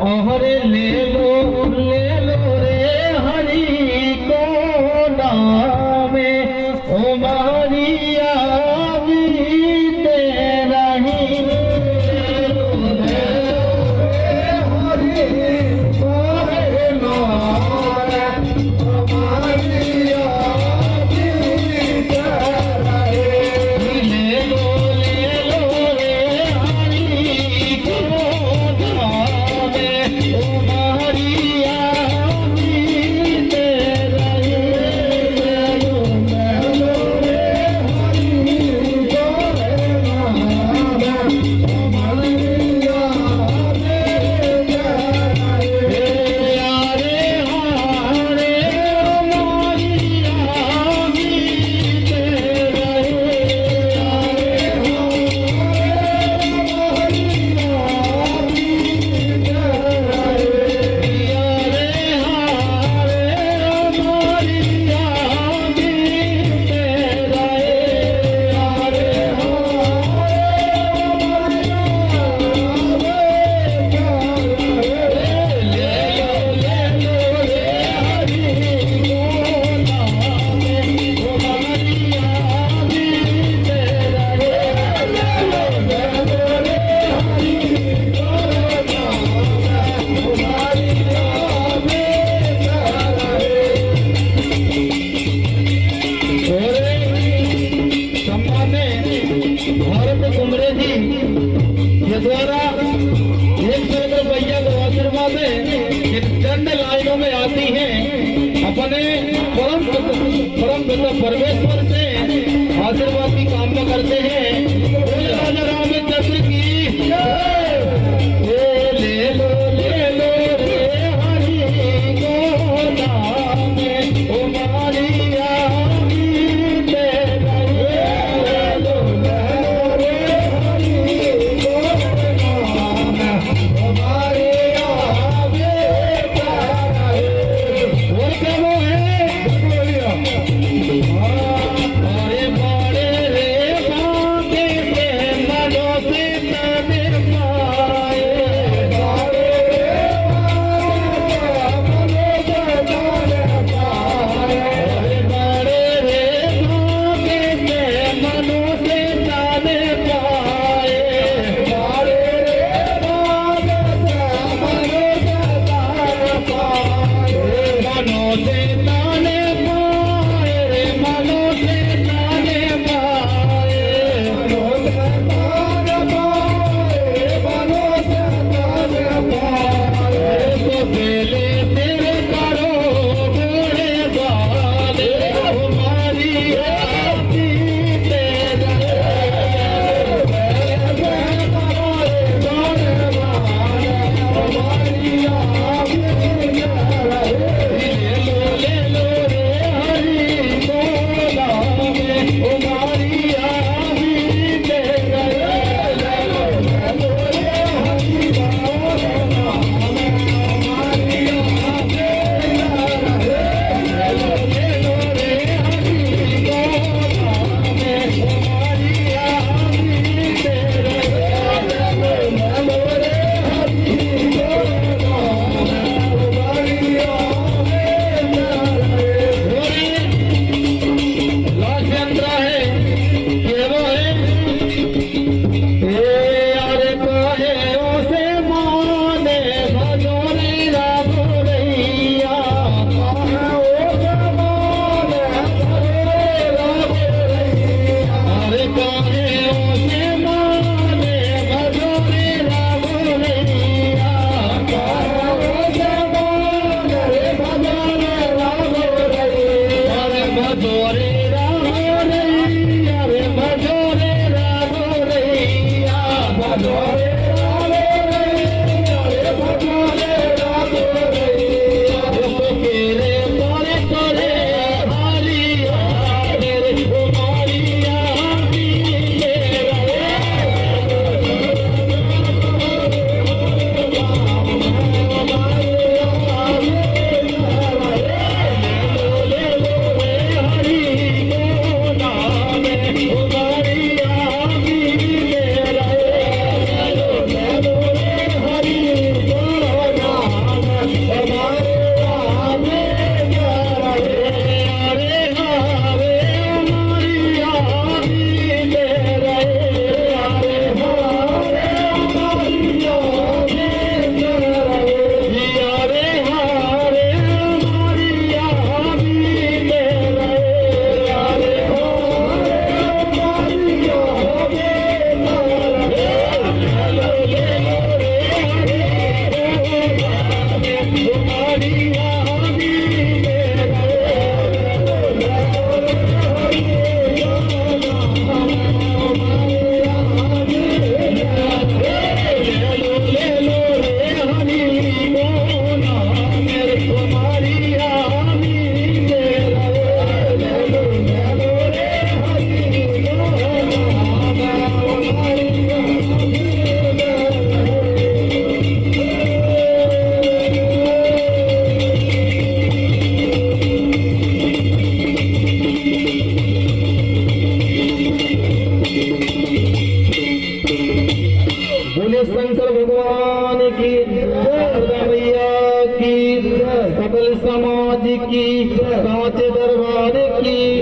और ले लो रे हरि को नामे ओ मारिया बीते रही ले लो रे हरि को नामे ओ मारिया बीते रही ले लो रे हरि को नामे ओ मारिया बीते रही ले लो रे हरि को नामे ओ मारिया बीते रही यारे हारे ओ मारिया बीते रही यारे भारत कुमरे जी के द्वारा 100 रुपया को आशीर्वाद चंद लाइनों में आती है अपने परम पिता परमेश्वर से आशीर्वाद की कामना करते हैं। राजा रामचंद्र की ले लो रे हरि को नामे ओ मारिया बीते रही अरे बड़े रे की मैया की सकल समाज की साचे दरबार की